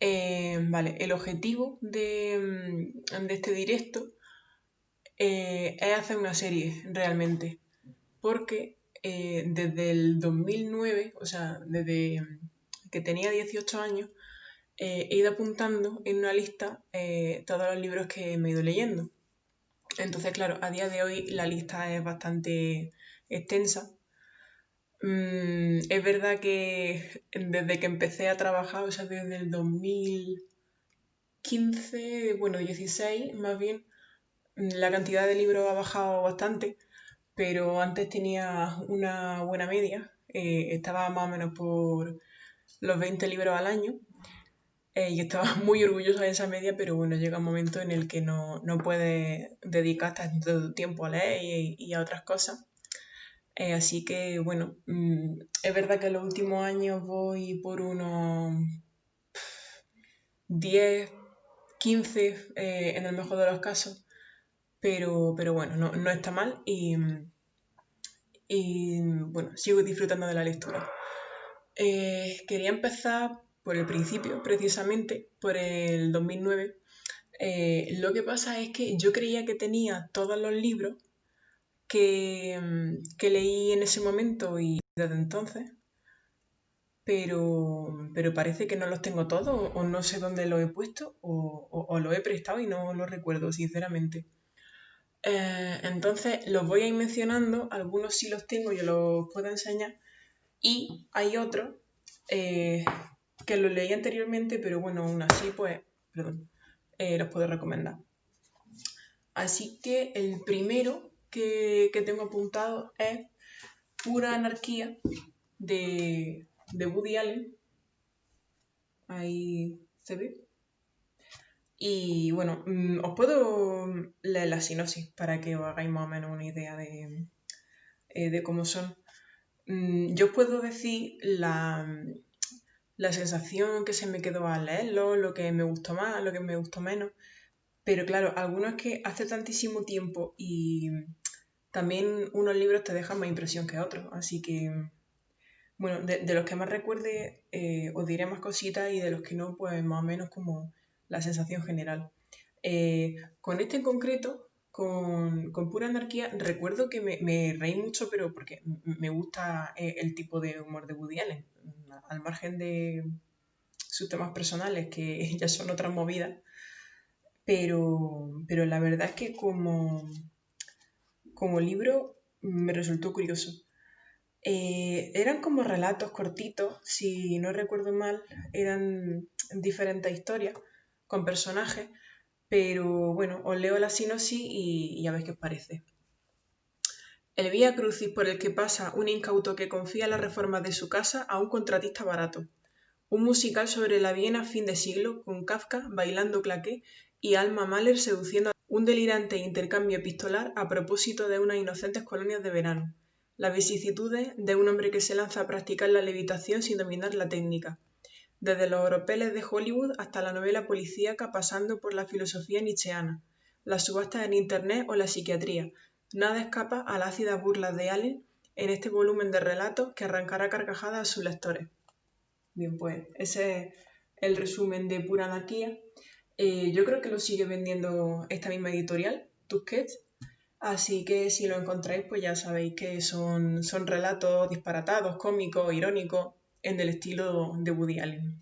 Vale, el objetivo de este directo es hacer una serie realmente, porque desde el 2009, o sea, desde que tenía 18 años, he ido apuntando en una lista todos los libros que me he ido leyendo. Entonces, claro, a día de hoy la lista es bastante extensa. Es verdad que desde que empecé a trabajar, o sea, desde el 2015, bueno, 16 más bien, la cantidad de libros ha bajado bastante, pero antes tenía una buena media, estaba más o menos por los 20 libros al año, y estaba muy orgullosa de esa media, pero bueno, llega un momento en el que no puedes dedicar tanto tiempo a leer y a otras cosas. Así que bueno, es verdad que en los últimos años voy por unos 10, 15 en el mejor de los casos, pero bueno, no está mal y bueno, sigo disfrutando de la lectura. Quería empezar por el principio, precisamente por el 2009. Lo que pasa es que yo creía que tenía todos los libros que leí en ese momento y desde entonces, pero parece que no los tengo todos o no sé dónde los he puesto o los he prestado y no los recuerdo, sinceramente. Entonces los voy a ir mencionando, algunos sí los tengo y os los puedo enseñar y hay otros eh, que los leí anteriormente, pero bueno, aún así, pues, perdón, los puedo recomendar. Así que el primero que tengo apuntado es Pura Anarquía de Woody Allen. Ahí se ve. Y bueno, os puedo leer la sinopsis para que os hagáis más o menos una idea de cómo son. Yo os puedo decir la sensación que se me quedó al leerlo, lo que me gustó más, lo que me gustó menos. Pero claro, algunos es que hace tantísimo tiempo y también unos libros te dejan más impresión que otros. Así que, bueno, de los que más recuerde os diré más cositas y de los que no, pues más o menos como la sensación general. Con este en concreto, con Pura Anarquía, recuerdo que me reí mucho, pero porque me gusta el tipo de humor de Woody Allen. Al margen de sus temas personales, que ya son otras movidas, pero la verdad es que como libro me resultó curioso. Eran como relatos cortitos, si no recuerdo mal, eran diferentes historias con personajes, pero bueno, os leo la sinopsis y ya veis qué os parece. El vía crucis por el que pasa un incauto que confía las reformas de su casa a un contratista barato. Un musical sobre la Viena fin de siglo, con Kafka bailando claqué y Alma Mahler seduciendo a un delirante intercambio epistolar a propósito de unas inocentes colonias de verano. Las vicisitudes de un hombre que se lanza a practicar la levitación sin dominar la técnica. Desde los oropeles de Hollywood hasta la novela policíaca pasando por la filosofía nietzscheana, las subastas en internet o la psiquiatría. Nada escapa a las ácidas burlas de Allen en este volumen de relatos que arrancará carcajadas a sus lectores. Bien, pues ese es el resumen de Pura Anarquía. Yo creo que lo sigue vendiendo esta misma editorial, Tusquets, así que si lo encontráis, pues ya sabéis que son relatos disparatados, cómicos, irónicos, en el estilo de Woody Allen.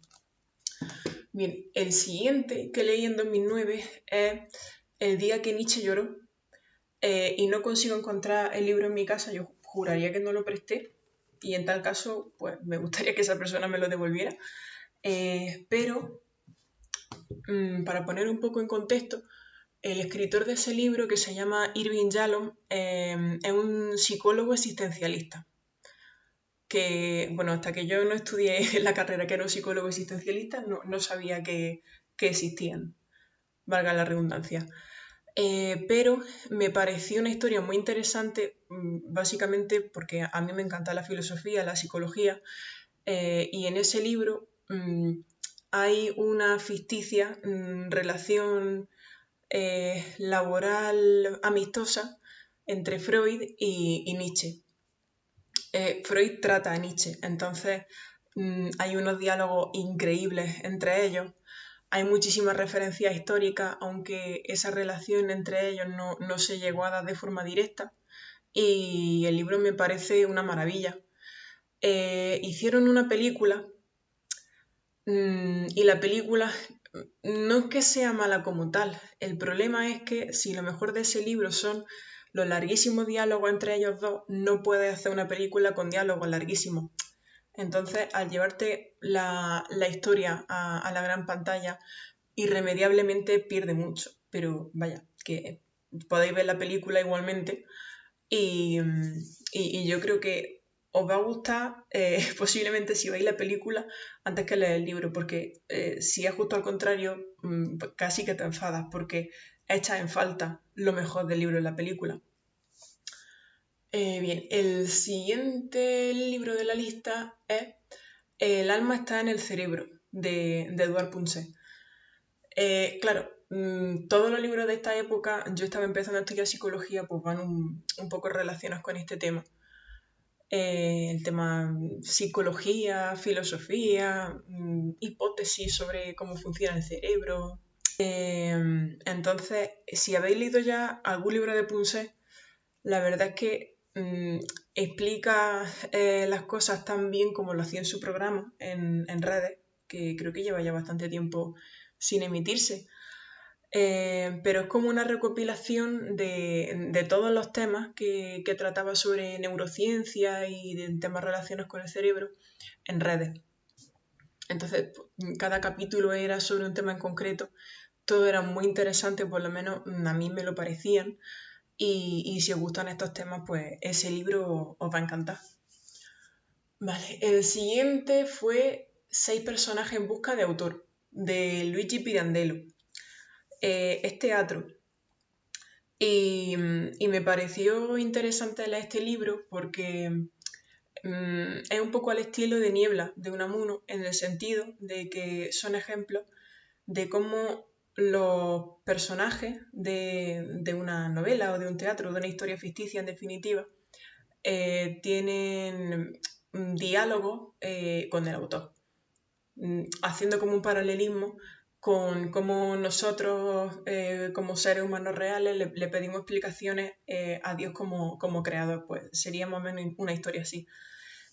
Bien, el siguiente que leí en 2009 es El día que Nietzsche lloró, y no consigo encontrar el libro en mi casa, yo juraría que no lo presté, y en tal caso, pues me gustaría que esa persona me lo devolviera. Pero, para poner un poco en contexto, el escritor de ese libro, que se llama Irving Yalom, es un psicólogo existencialista. Que, bueno, hasta que yo no estudié la carrera que era un psicólogo existencialista, no sabía que existían, valga la redundancia. Pero me pareció una historia muy interesante, básicamente porque a mí me encanta la filosofía, la psicología, y en ese libro hay una ficticia relación laboral amistosa entre Freud y Nietzsche. Freud trata a Nietzsche, entonces Hay unos diálogos increíbles entre ellos. Hay muchísimas referencias históricas, aunque esa relación entre ellos no se llegó a dar de forma directa. Y el libro me parece una maravilla. Hicieron una película y la película no es que sea mala como tal. El problema es que si lo mejor de ese libro son los larguísimos diálogos entre ellos dos, no puedes hacer una película con diálogos larguísimos. Entonces, al llevarte la historia a la gran pantalla, irremediablemente pierde mucho. Pero vaya, que podéis ver la película igualmente y yo creo que os va a gustar posiblemente si veis la película antes que leer el libro, porque si es justo al contrario, pues casi que te enfadas, porque echas en falta lo mejor del libro en la película. Bien, el siguiente libro de la lista es El alma está en el cerebro, de Edouard Punset. Claro, todos los libros de esta época, yo estaba empezando a estudiar psicología, pues van un poco relacionados con este tema. El tema psicología, filosofía, hipótesis sobre cómo funciona el cerebro. Entonces, si habéis leído ya algún libro de Punset, la verdad es que explica las cosas tan bien como lo hacía en su programa en redes, que creo que lleva ya bastante tiempo sin emitirse. Pero es como una recopilación de todos los temas que trataba sobre neurociencia y de temas relacionados con el cerebro en redes. Entonces, cada capítulo era sobre un tema en concreto. Todo era muy interesante, por lo menos a mí me lo parecían. Y si os gustan estos temas, pues ese libro os va a encantar. Vale, el siguiente fue Seis personajes en busca de autor, de Luigi Pirandello. Es teatro. Y me pareció interesante leer este libro porque es un poco al estilo de Niebla, de Unamuno, en el sentido de que son ejemplos de cómo los personajes de una novela o de un teatro, de una historia ficticia en definitiva, tienen diálogo con el autor, haciendo como un paralelismo con cómo nosotros, como seres humanos reales, le pedimos explicaciones a Dios como creador. Pues sería más o menos una historia así.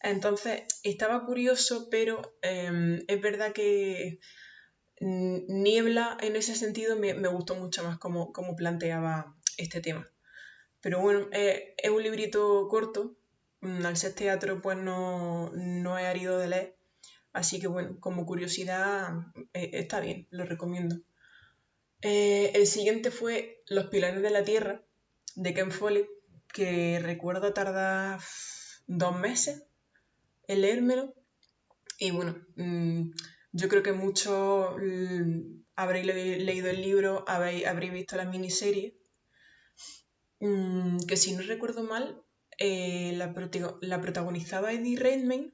Entonces, estaba curioso, pero es verdad que Niebla en ese sentido me gustó mucho más cómo planteaba este tema. Pero bueno, es un librito corto, al ser teatro pues no es árido de leer, así que bueno, como curiosidad está bien, lo recomiendo. El siguiente fue Los pilares de la tierra, de Ken Follett, que recuerdo tardar 2 meses en leérmelo. Y bueno, yo creo que muchos habréis leído el libro, habréis visto la miniserie, que si no recuerdo mal, la protagonizaba Eddie Redmayne,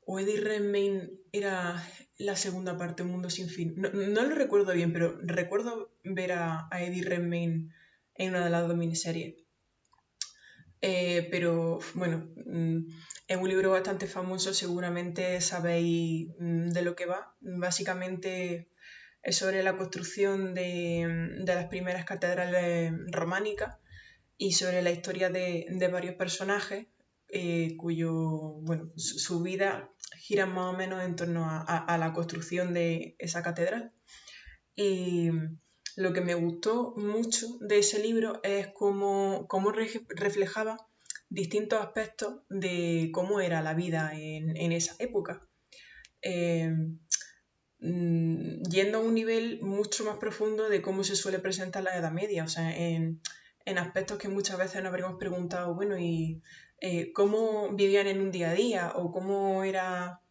o Eddie Redmayne era la segunda parte, Un Mundo Sin Fin. No lo recuerdo bien, pero recuerdo ver a Eddie Redmayne en una de las dos miniseries. Pero bueno, es un libro bastante famoso, seguramente sabéis de lo que va. Básicamente es sobre la construcción de las primeras catedrales románicas y sobre la historia de varios personajes cuyo, bueno, su vida gira más o menos en torno a la construcción de esa catedral. Y lo que me gustó mucho de ese libro es cómo reflejaba distintos aspectos de cómo era la vida en esa época. Yendo a un nivel mucho más profundo de cómo se suele presentar la Edad Media, o sea, en aspectos que muchas veces nos habríamos preguntado, bueno, ¿y cómo vivían en un día a día? ¿O cómo era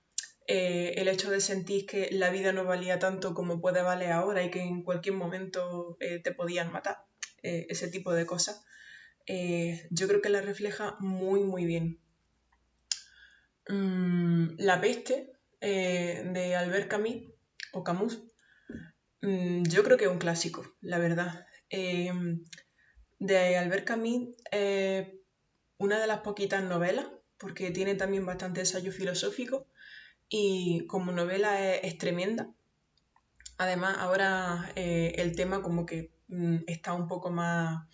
el hecho de sentir que la vida no valía tanto como puede valer ahora y que en cualquier momento te podían matar? Ese tipo de cosas. Yo creo que la refleja muy, muy bien. La peste, de Albert Camus, o Camus, yo creo que es un clásico, la verdad. De Albert Camus, una de las poquitas novelas, porque tiene también bastante ensayo filosófico, y como novela es tremenda. Además, ahora el tema como que está un poco más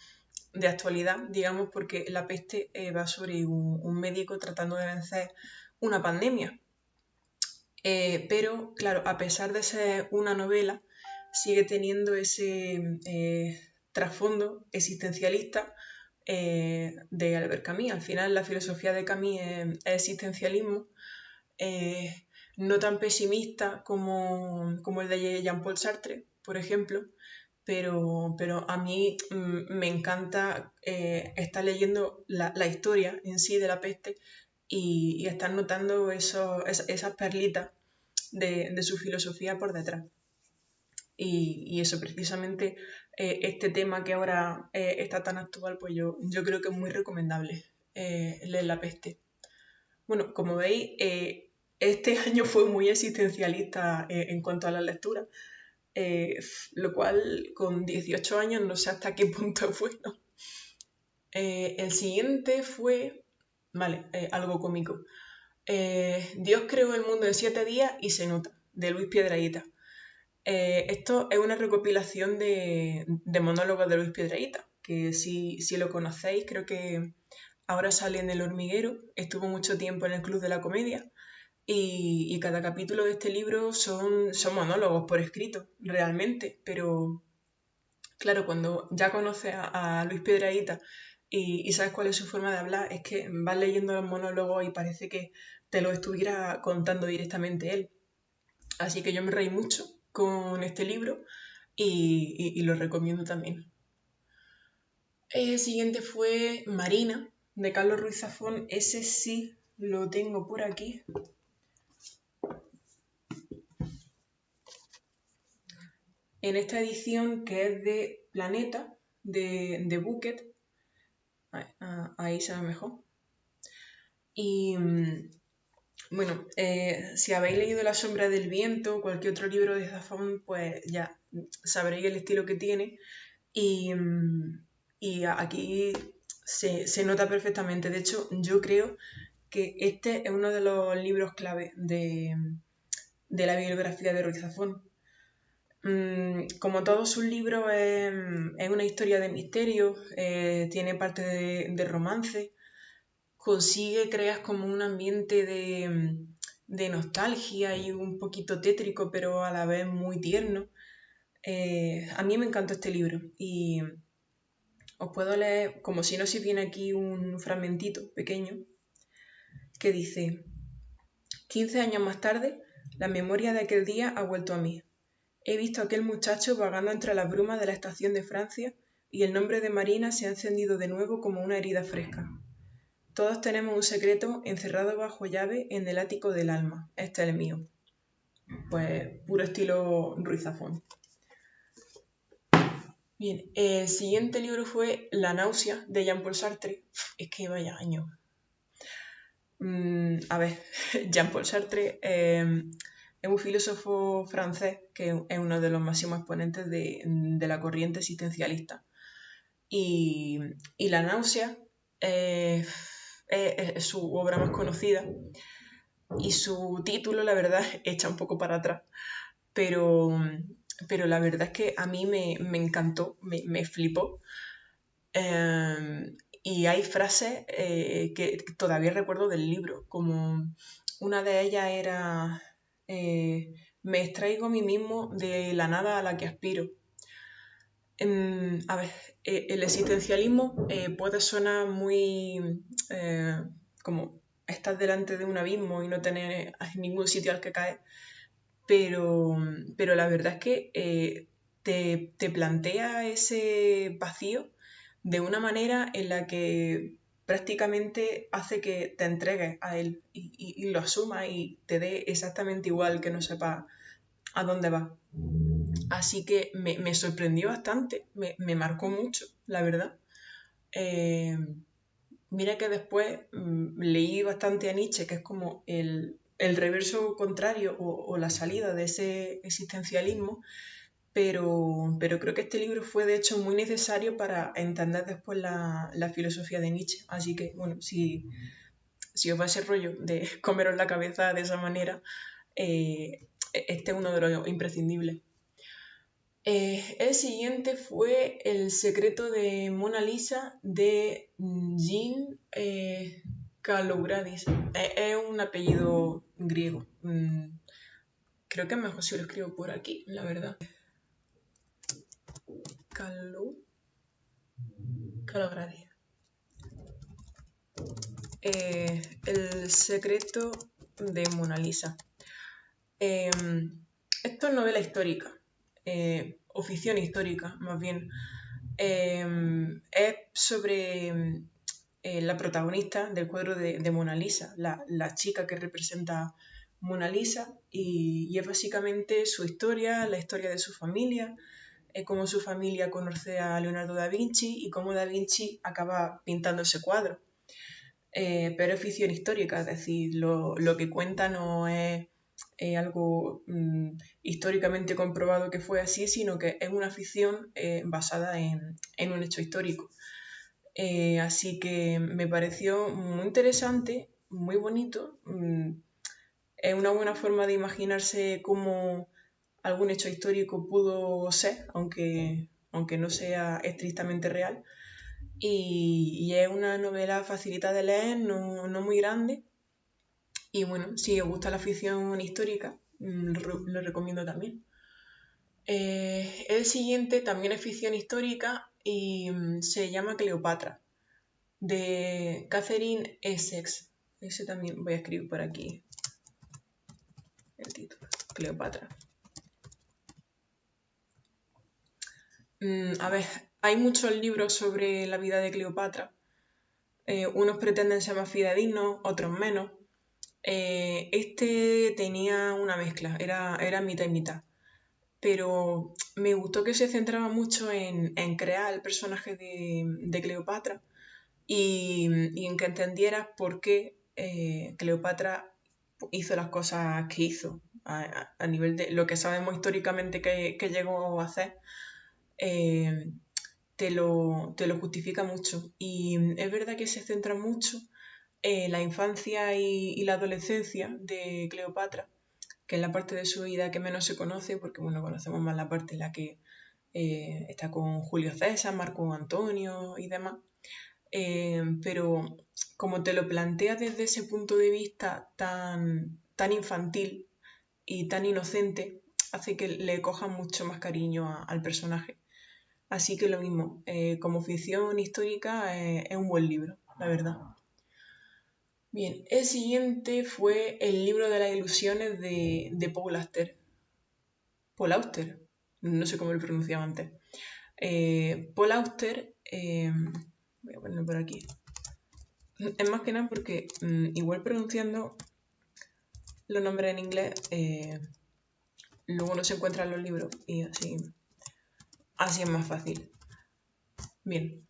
de actualidad, digamos, porque La peste va sobre un médico tratando de vencer una pandemia. Pero, claro, a pesar de ser una novela, sigue teniendo ese trasfondo existencialista de Albert Camus. Al final, la filosofía de Camus es existencialismo, no tan pesimista como el de Jean-Paul Sartre, por ejemplo, pero a mí me encanta estar leyendo la historia en sí de La peste y estar notando esas perlitas de su filosofía por detrás. Y eso, precisamente, este tema que ahora está tan actual, pues yo creo que es muy recomendable leer La peste. Bueno, como veis, este año fue muy existencialista en cuanto a la lectura, lo cual con 18 años no sé hasta qué punto fue, ¿no? El siguiente fue, vale, algo cómico. Dios creó el mundo en 7 días y se nota, de Luis Piedrahita. Esto es una recopilación de monólogos de Luis Piedrahita, que si lo conocéis, creo que ahora sale en El Hormiguero, estuvo mucho tiempo en el Club de la Comedia y cada capítulo de este libro son monólogos por escrito, realmente, pero claro, cuando ya conoces a Luis Piedrahita y sabes cuál es su forma de hablar, es que vas leyendo los monólogos y parece que te lo estuviera contando directamente él. Así que yo me reí mucho con este libro y lo recomiendo también. El siguiente fue Marina, de Carlos Ruiz Zafón. Ese sí lo tengo por aquí. En esta edición que es de Planeta, de Bucket. Ahí se ve mejor. Y bueno, si habéis leído La sombra del viento o cualquier otro libro de Zafón, pues ya sabréis el estilo que tiene. Y, aquí se nota perfectamente. De hecho, yo creo que este es uno de los libros clave de la bibliografía de Ruiz Zafón. Como todos sus libros, es una historia de misterio, tiene parte de romance, consigue crear como un ambiente de nostalgia y un poquito tétrico, pero a la vez muy tierno. A mí me encantó este libro y os puedo leer, como si no, si viene aquí un fragmentito pequeño que dice: 15 años más tarde, la memoria de aquel día ha vuelto a mí. He visto a aquel muchacho vagando entre las brumas de la estación de Francia y el nombre de Marina se ha encendido de nuevo como una herida fresca. Todos tenemos un secreto encerrado bajo llave en el ático del alma. Este es el mío. Pues puro estilo Ruiz Zafón. Bien, el siguiente libro fue La náusea, de Jean-Paul Sartre. Es que vaya año. A ver, Jean-Paul Sartre es un filósofo francés que es uno de los máximos exponentes de la corriente existencialista. Y La náusea es su obra más conocida y su título, la verdad, echa un poco para atrás. Pero la verdad es que a mí me encantó, me flipó. Y hay frases que todavía recuerdo del libro, como una de ellas era: me extraigo a mí mismo de la nada a la que aspiro. A ver, el existencialismo puede sonar muy como estar delante de un abismo y no tener ningún sitio al que caer, pero la verdad es que te plantea ese vacío de una manera en la que prácticamente hace que te entregues a él y lo asumas y te dé exactamente igual que no sepas a dónde vas. Así que me sorprendió bastante, me marcó mucho, la verdad. Mira que después leí bastante a Nietzsche, que es como el reverso contrario o la salida de ese existencialismo, pero creo que este libro fue de hecho muy necesario para entender después la filosofía de Nietzsche. Así que, bueno, si si os va ese rollo de comeros la cabeza de esa manera, este es uno de los imprescindibles. El siguiente fue El secreto de Mona Lisa de Jean Kaloudis. Es un apellido griego. Creo que es mejor si lo escribo por aquí, la verdad. Kaloudis. El secreto de Mona Lisa. Esto es novela histórica, o ficción histórica, más bien. Es sobre la protagonista del cuadro de Mona Lisa, la chica que representa Mona Lisa, y es básicamente su historia, la historia de su familia, cómo su familia conoce a Leonardo da Vinci y cómo da Vinci acaba pintando ese cuadro. Pero es ficción histórica, es decir, lo que cuenta no es algo históricamente comprobado que fue así, sino que es una ficción basada en un hecho histórico. Así que me pareció muy interesante, muy bonito. Es una buena forma de imaginarse cómo algún hecho histórico pudo ser, aunque no sea estrictamente real. Y es una novela facilita de leer, no muy grande. Y bueno, si os gusta la ficción histórica, lo recomiendo también. El siguiente también es ficción histórica y se llama Cleopatra, de Catherine Essex. Ese también voy a escribir por aquí el título, Cleopatra. A ver, hay muchos libros sobre la vida de Cleopatra. Unos pretenden ser más fidedignos, otros menos. Este tenía una mezcla, era mitad y mitad. Pero me gustó que se centraba mucho en crear el personaje de Cleopatra y en que entendieras por qué Cleopatra hizo las cosas que hizo a nivel de lo que sabemos históricamente que llegó a hacer. Te lo justifica mucho. Y es verdad que se centra mucho en la infancia y la adolescencia de Cleopatra, que es la parte de su vida que menos se conoce, porque bueno, conocemos más la parte en la que está con Julio César, Marco Antonio y demás. Pero como te lo plantea desde ese punto de vista tan infantil y tan inocente, hace que le coja mucho más cariño al personaje. Así que lo mismo, como ficción histórica es un buen libro, la verdad. Bien, el siguiente fue El libro de las ilusiones de Paul Auster. Paul Auster, no sé cómo lo pronunciaba antes. Paul Auster, voy a ponerlo por aquí. Es más que nada porque igual pronunciando los nombres en inglés, luego no se encuentran los libros y así es más fácil. Bien.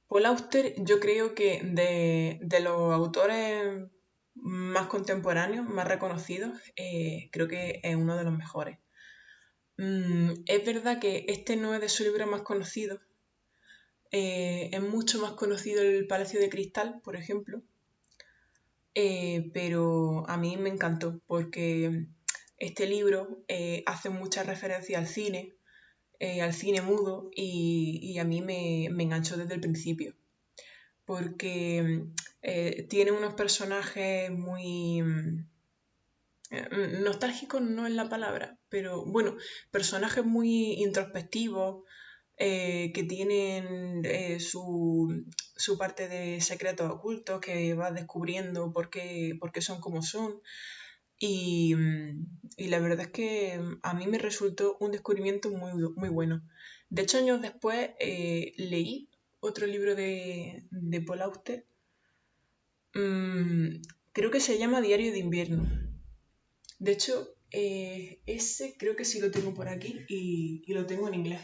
Paul Auster, yo creo que de los autores más contemporáneos, más reconocidos, creo que es uno de los mejores. Es verdad que este no es de su libro más conocido. Es mucho más conocido El Palacio de Cristal, por ejemplo. Pero a mí me encantó porque este libro hace mucha referencia al cine mudo, y a mí me enganchó desde el principio. Porque tiene unos personajes muy... nostálgicos no es la palabra, pero bueno, personajes muy introspectivos, que tienen su parte de secretos ocultos que vas descubriendo por qué son como son. Y la verdad es que a mí me resultó un descubrimiento muy, muy bueno. De hecho, años después leí otro libro de Paul Auster. Creo que se llama Diario de invierno. De hecho, ese creo que sí lo tengo por aquí y lo tengo en inglés.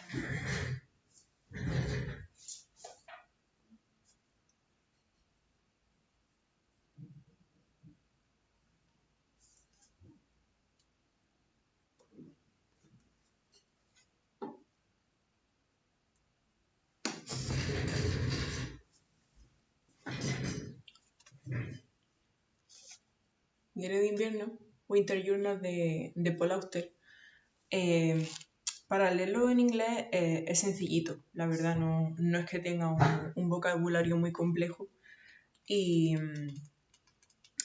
Diario de invierno, Winter Journal de Paul Auster. Para leerlo en inglés es sencillito, la verdad, no es que tenga un vocabulario muy complejo. Y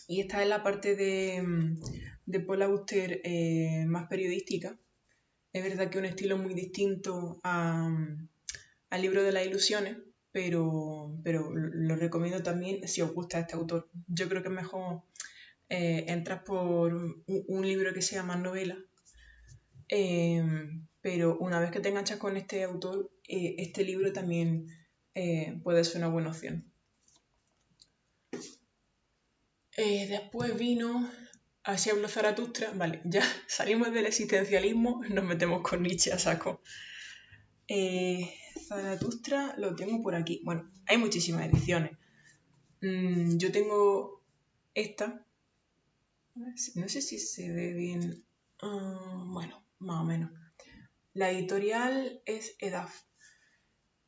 esta es la parte de Paul Auster más periodística. Es verdad que es un estilo muy distinto al libro de las ilusiones, pero lo recomiendo también si os gusta este autor. Yo creo que es mejor entrar por un libro que sea más novela, pero una vez que te enganchas con este autor, este libro también puede ser una buena opción. Después vino Así habló Zaratustra. Vale, ya salimos del existencialismo, nos metemos con Nietzsche a saco. Zaratustra lo tengo por aquí. Bueno, hay muchísimas ediciones. Yo tengo esta. No sé si se ve bien. Bueno, más o menos. La editorial es EDAF.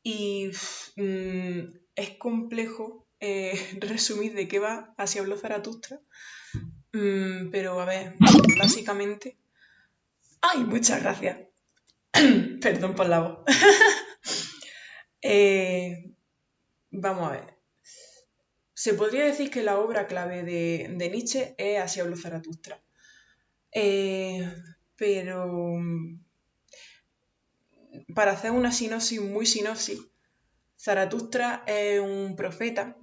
Y es complejo resumir de qué va Así habló Zaratustra. Pero a ver, básicamente... ¡Ay, muchas gracias! Perdón por la voz. Vamos a ver. Se podría decir que la obra clave de Nietzsche es Así habló Zaratustra. Pero para hacer una sinopsis muy sinopsis, Zaratustra es un profeta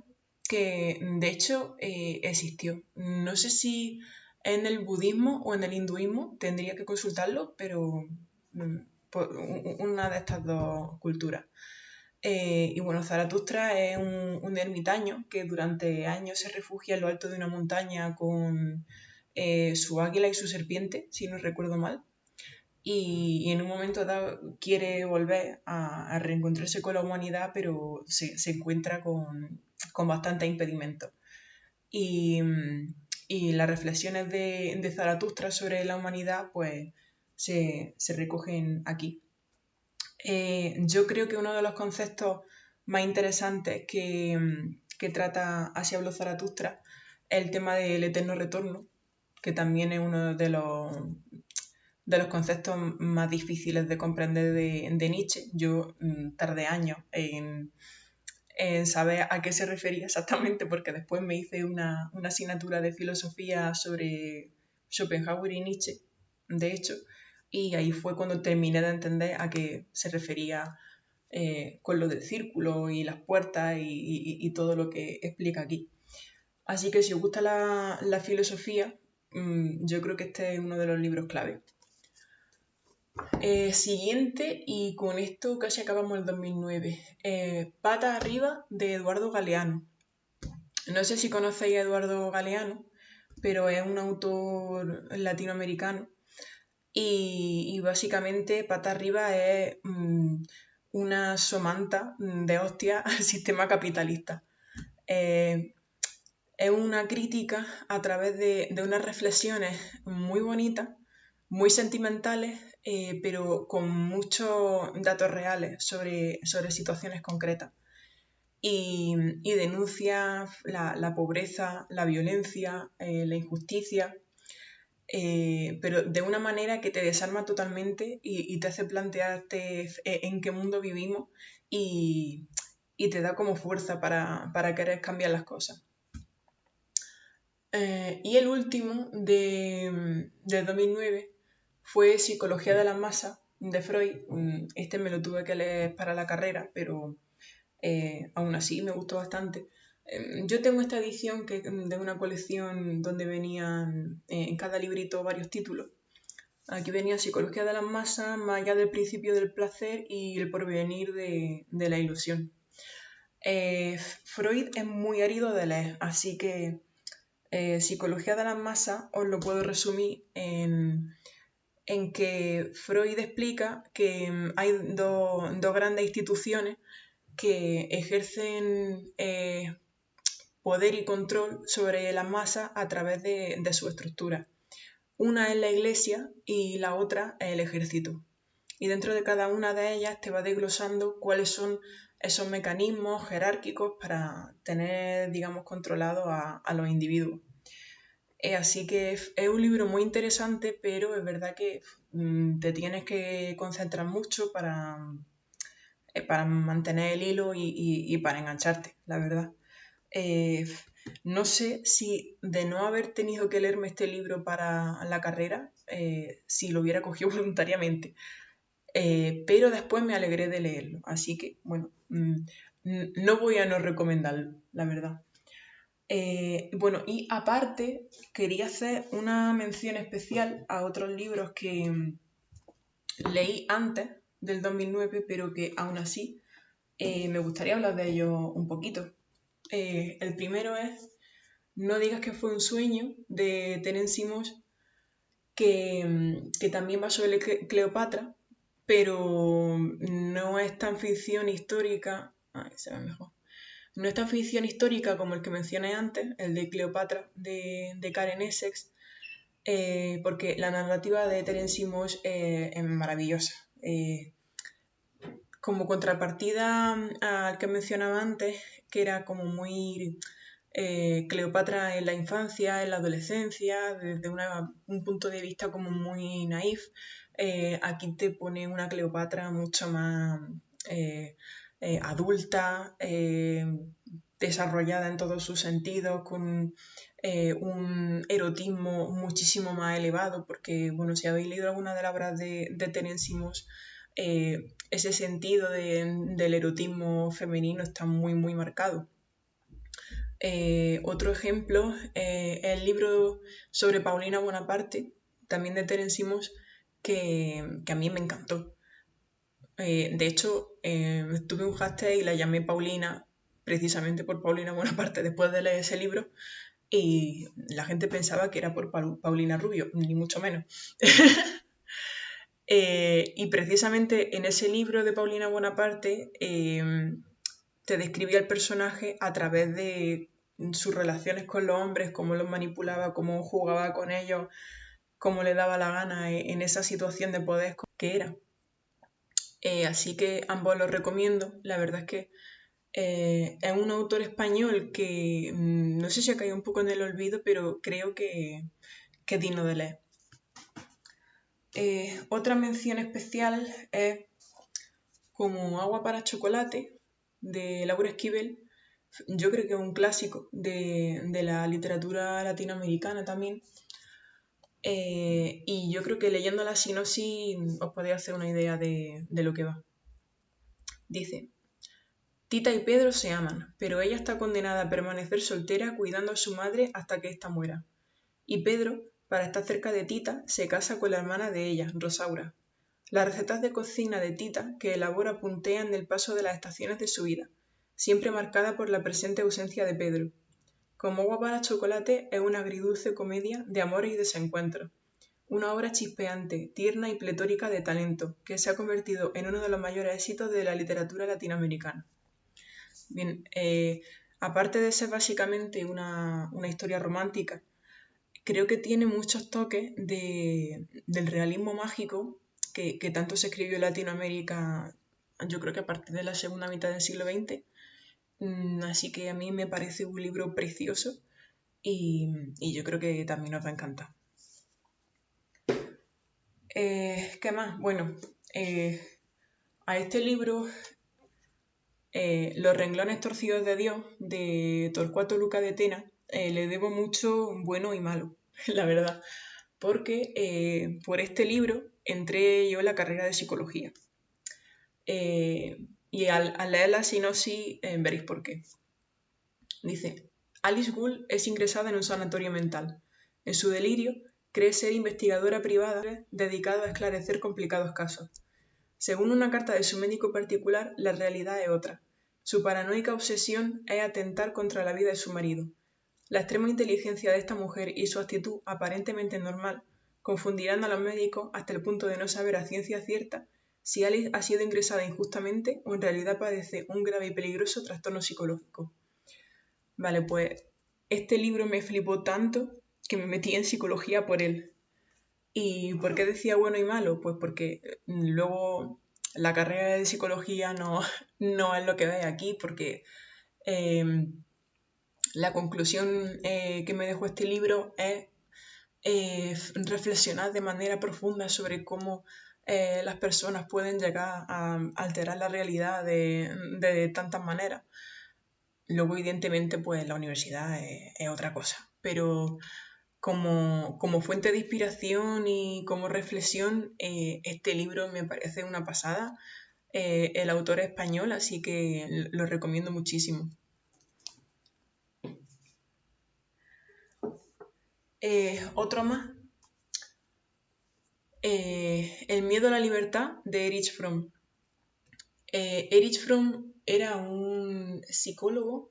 que de hecho existió. No sé si en el budismo o en el hinduismo, tendría que consultarlo, pero una de estas dos culturas. Y bueno, Zaratustra es un ermitaño que durante años se refugia en lo alto de una montaña con su águila y su serpiente, si no recuerdo mal. Y en un momento dado quiere volver a reencontrarse con la humanidad, pero se encuentra con bastantes impedimentos. Y las reflexiones de Zaratustra sobre la humanidad pues se recogen aquí. Yo creo que uno de los conceptos más interesantes que trata Así habló Zaratustra es el tema del eterno retorno, que también es uno de los conceptos más difíciles de comprender de Nietzsche. Yo tardé años en saber a qué se refería exactamente, porque después me hice una asignatura de filosofía sobre Schopenhauer y Nietzsche, de hecho, y ahí fue cuando terminé de entender a qué se refería con lo del círculo y las puertas y todo lo que explica aquí. Así que si os gusta la filosofía, yo creo que este es uno de los libros clave. Siguiente, y con esto casi acabamos el 2009. Patas arriba, de Eduardo Galeano. No sé si conocéis a Eduardo Galeano, pero es un autor latinoamericano y básicamente Patas arriba es una somanta de hostia al sistema capitalista. Es una crítica a través de unas reflexiones muy bonitas, muy sentimentales, pero con muchos datos reales sobre situaciones concretas. Y denuncia la pobreza, la violencia, la injusticia, pero de una manera que te desarma totalmente y te hace plantearte en qué mundo vivimos y te da como fuerza para querer cambiar las cosas. Y el último de 2009 fue Psicología de las masas de Freud. Este me lo tuve que leer para la carrera, pero aún así me gustó bastante. Yo tengo esta edición de una colección donde venían en cada librito varios títulos. Aquí venía Psicología de las masas, Más allá del principio del placer y El porvenir de la ilusión. Freud es muy árido de leer, así que Psicología de las masas os lo puedo resumir en que Freud explica que hay dos grandes instituciones que ejercen poder y control sobre las masas a través de su estructura. Una es la Iglesia y la otra es el ejército. Y dentro de cada una de ellas te va desglosando cuáles son esos mecanismos jerárquicos para tener, digamos, controlados a los individuos. Así que es un libro muy interesante, pero es verdad que te tienes que concentrar mucho para mantener el hilo y para engancharte, la verdad. No sé si de no haber tenido que leerme este libro para la carrera, si lo hubiera cogido voluntariamente. Pero después me alegré de leerlo. Así que, bueno, no voy a no recomendarlo, la verdad. Bueno, y aparte quería hacer una mención especial a otros libros que leí antes del 2009, pero que aún así me gustaría hablar de ellos un poquito. El primero es No digas que fue un sueño, de Terence Simons, que también va sobre Cleopatra, pero no es tan ficción histórica. Ay, se ve mejor. No es tan ficción histórica como el que mencioné antes, el de Cleopatra, de Karen Essex, porque la narrativa de Terence Simons es maravillosa. Como contrapartida al que mencionaba antes, que era como muy Cleopatra en la infancia, en la adolescencia, desde un punto de vista como muy naif, aquí te pone una Cleopatra mucho más adulta, desarrollada en todos sus sentidos, con un erotismo muchísimo más elevado, porque, bueno, si habéis leído alguna de las obras de Terence Simons, ese sentido del erotismo femenino está muy, muy marcado. Otro ejemplo es el libro sobre Paulina Bonaparte, también de Terence Simons, que a mí me encantó. De hecho, tuve un hashtag y la llamé Paulina, precisamente por Paulina Bonaparte, después de leer ese libro, y la gente pensaba que era por Paulina Rubio, ni mucho menos. Y precisamente en ese libro de Paulina Bonaparte te describía el personaje a través de sus relaciones con los hombres, cómo los manipulaba, cómo jugaba con ellos, cómo le daba la gana en esa situación de poder que era. Así que ambos los recomiendo. La verdad es que es un autor español que no sé si ha caído un poco en el olvido, pero creo que es digno de leer. Otra mención especial es Como agua para chocolate, de Laura Esquivel. Yo creo que es un clásico de la literatura latinoamericana también. Y yo creo que leyendo la sinopsis os podéis hacer una idea de lo que va. Dice: Tita y Pedro se aman, pero ella está condenada a permanecer soltera cuidando a su madre hasta que ésta muera. Y Pedro, para estar cerca de Tita, se casa con la hermana de ella, Rosaura. Las recetas de cocina de Tita que elabora puntean del paso de las estaciones de su vida, siempre marcada por la presente ausencia de Pedro. Como agua para chocolate es una agridulce comedia de amores y desencuentros, una obra chispeante, tierna y pletórica de talento, que se ha convertido en uno de los mayores éxitos de la literatura latinoamericana. Bien, aparte de ser básicamente una historia romántica, creo que tiene muchos toques del realismo mágico que tanto se escribió en Latinoamérica, yo creo que a partir de la segunda mitad del siglo XX. Así que a mí me parece un libro precioso y yo creo que también os va a encantar. ¿Qué más? Bueno, a este libro, Los renglones torcidos de Dios, de Torcuato Luca de Tena, le debo mucho bueno y malo, la verdad, porque por este libro entré yo en la carrera de psicología. Y al leer la sinopsis veréis por qué. Dice: Alice Gould es ingresada en un sanatorio mental. En su delirio, cree ser investigadora privada dedicada a esclarecer complicados casos. Según una carta de su médico particular, la realidad es otra. Su paranoica obsesión es atentar contra la vida de su marido. La extrema inteligencia de esta mujer y su actitud aparentemente normal confundirán a los médicos hasta el punto de no saber a ciencia cierta si Alice ha sido ingresada injustamente o en realidad padece un grave y peligroso trastorno psicológico. Vale, pues este libro me flipó tanto que me metí en psicología por él. ¿Y por qué decía bueno y malo? Pues porque luego la carrera de psicología no es lo que veis aquí, porque La conclusión que me dejó este libro es reflexionar de manera profunda sobre cómo las personas pueden llegar a alterar la realidad de tantas maneras. Luego, evidentemente, pues la universidad es otra cosa, pero como fuente de inspiración y como reflexión, este libro me parece una pasada. El autor es español, así que lo recomiendo muchísimo. Otro más, El miedo a la libertad, de Erich Fromm. Erich Fromm era un psicólogo.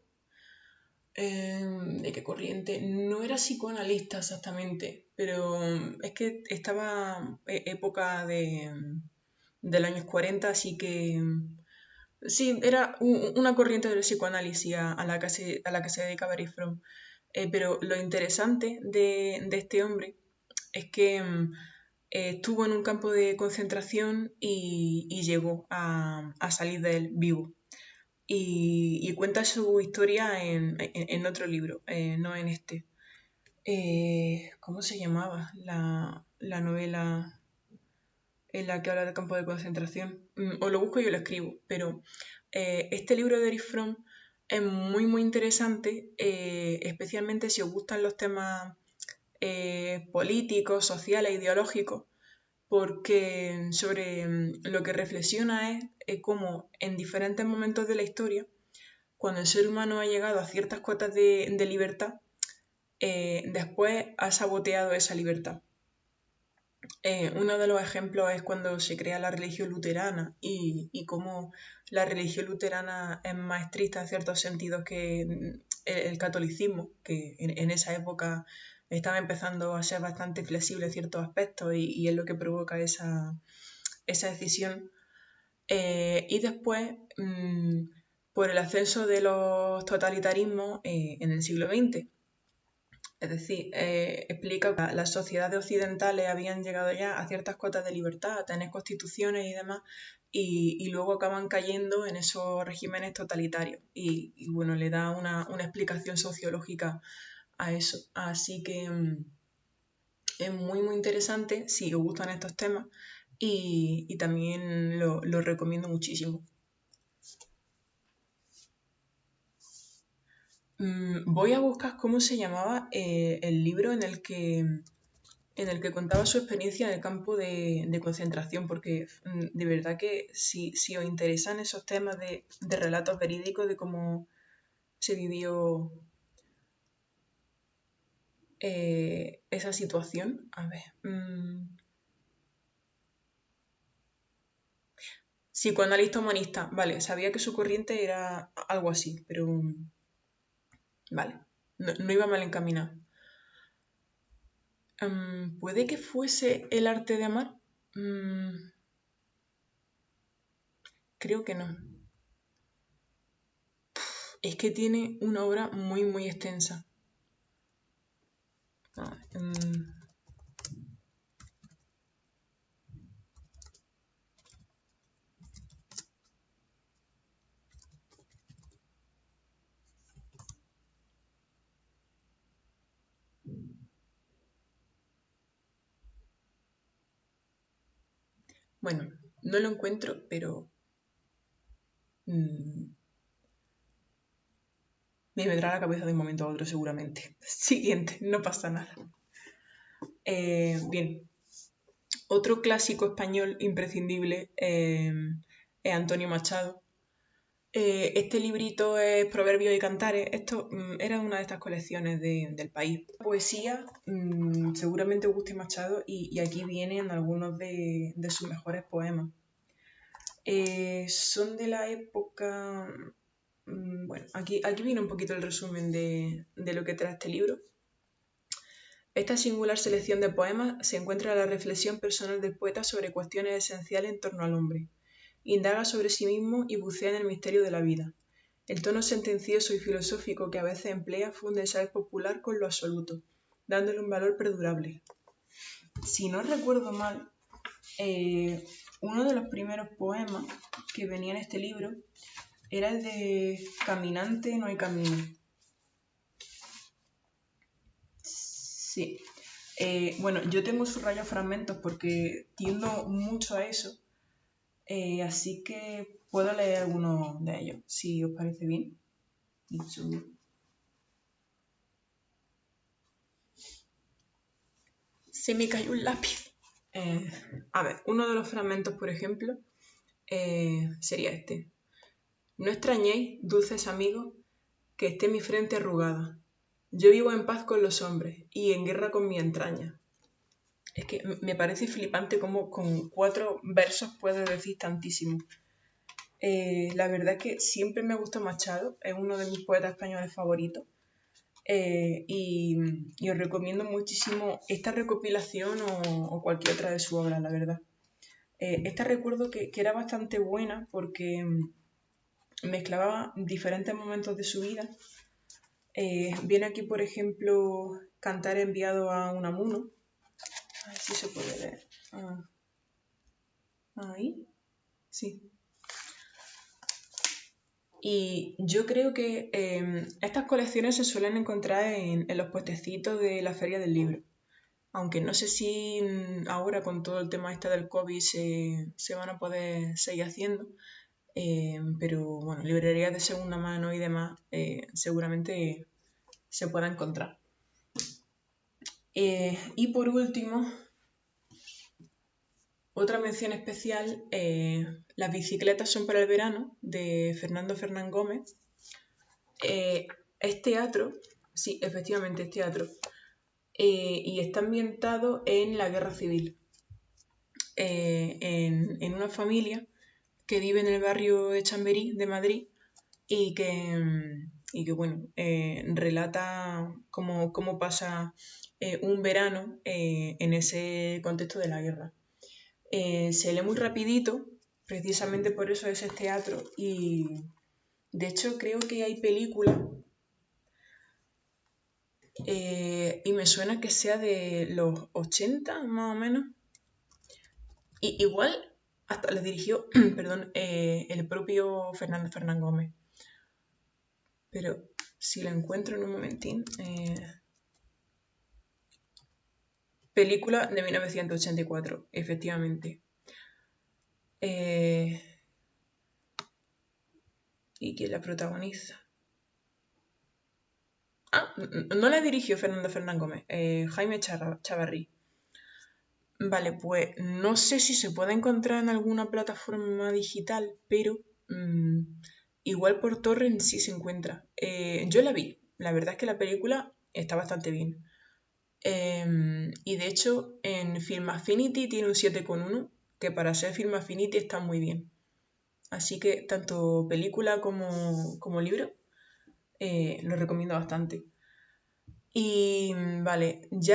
¿De qué corriente? No era psicoanalista exactamente, pero es que estaba época del años 40, así que sí, era una corriente del psicoanálisis a la que se dedicaba Erich Fromm. Pero lo interesante de este hombre es que estuvo en un campo de concentración y llegó a salir de él vivo. Y cuenta su historia en otro libro, no en este. ¿Cómo se llamaba la novela en la que habla del campo de concentración? O lo busco y yo lo escribo, pero este libro de Erich Fromm es muy, muy interesante, especialmente si os gustan los temas políticos, sociales, ideológicos, porque sobre lo que reflexiona es cómo en diferentes momentos de la historia, cuando el ser humano ha llegado a ciertas cotas de libertad, después ha saboteado esa libertad. Uno de los ejemplos es cuando se crea la religión luterana y cómo la religión luterana es más estricta en ciertos sentidos que el catolicismo, que en esa época estaba empezando a ser bastante flexible en ciertos aspectos y es lo que provoca esa decisión. Y después, por el ascenso de los totalitarismos en el siglo XX. Es decir, explica que las sociedades occidentales habían llegado ya a ciertas cotas de libertad, a tener constituciones y demás, y luego acaban cayendo en esos regímenes totalitarios. Y bueno, le da una explicación sociológica a eso. Así que es muy, muy interesante si os gustan estos temas y también lo recomiendo muchísimo. Voy a buscar cómo se llamaba el libro en el que contaba su experiencia en el campo de concentración, porque de verdad que si os interesan esos temas de relatos verídicos, de cómo se vivió esa situación, a ver. Psicoanalista humanista, vale, sabía que su corriente era algo así, pero vale, no iba mal encaminado. ¿Puede que fuese El arte de amar? Creo que no. Es que tiene una obra muy, muy extensa. Bueno, no lo encuentro, pero me vendrá a la cabeza de un momento a otro seguramente. Siguiente, no pasa nada. Bien, otro clásico español imprescindible es Antonio Machado. Este librito es Proverbios y Cantares. Esto era una de estas colecciones del país. Poesía, seguramente os guste Machado y aquí vienen algunos de sus mejores poemas. Son de la época... Bueno, aquí viene un poquito el resumen de lo que trae este libro. Esta singular selección de poemas se encuentra en la reflexión personal del poeta sobre cuestiones esenciales en torno al hombre. Indaga sobre sí mismo y bucea en el misterio de la vida. El tono sentencioso y filosófico que a veces emplea funde el saber popular con lo absoluto, dándole un valor perdurable. Si no recuerdo mal, uno de los primeros poemas que venía en este libro era el de Caminante no hay camino. Sí. Bueno, yo tengo subrayados fragmentos porque tiendo mucho a eso, así que puedo leer algunos de ellos, si os parece bien. Se me cayó un lápiz. A ver, uno de los fragmentos, por ejemplo, sería este. No extrañéis, dulces amigos, que esté mi frente arrugada. Yo vivo en paz con los hombres y en guerra con mi entraña. Es que me parece flipante cómo con 4 versos puede decir tantísimo. La verdad es que siempre me gusta Machado, es uno de mis poetas españoles favoritos. Y os recomiendo muchísimo esta recopilación o cualquier otra de su obra, la verdad. Esta recuerdo que era bastante buena porque mezclaba diferentes momentos de su vida. Viene aquí, por ejemplo, Cantar enviado a Unamuno. A ver si se puede ver. Ahí. Sí. Y yo creo que estas colecciones se suelen encontrar en los puestecitos de la Feria del Libro. Aunque no sé si ahora con todo el tema este del COVID se van a poder seguir haciendo. Pero bueno, librerías de segunda mano y demás seguramente se pueda encontrar. Y por último, otra mención especial, Las bicicletas son para el verano, de Fernando Fernán Gómez. Es teatro, sí, efectivamente es teatro, y está ambientado en la Guerra Civil, en una familia que vive en el barrio de Chamberí de Madrid y que bueno, relata cómo pasa un verano en ese contexto de la guerra. Se lee muy rapidito, precisamente por eso es teatro, y de hecho creo que hay película y me suena que sea de los 80 más o menos. Y igual hasta la dirigió perdón, el propio Fernando Fernán Gómez. Pero si la encuentro en un momentín. Película de 1984, efectivamente. ¿Y quién la protagoniza? No la dirigió Fernando Fernán Gómez, Jaime Chavarrí. Vale, pues no sé si se puede encontrar en alguna plataforma digital, pero igual por torrent sí se encuentra. Yo la vi, la verdad es que la película está bastante bien. Y de hecho en Film Affinity tiene un 7,1, que para ser Film Affinity está muy bien. Así que tanto película como libro lo recomiendo bastante. Y vale, ya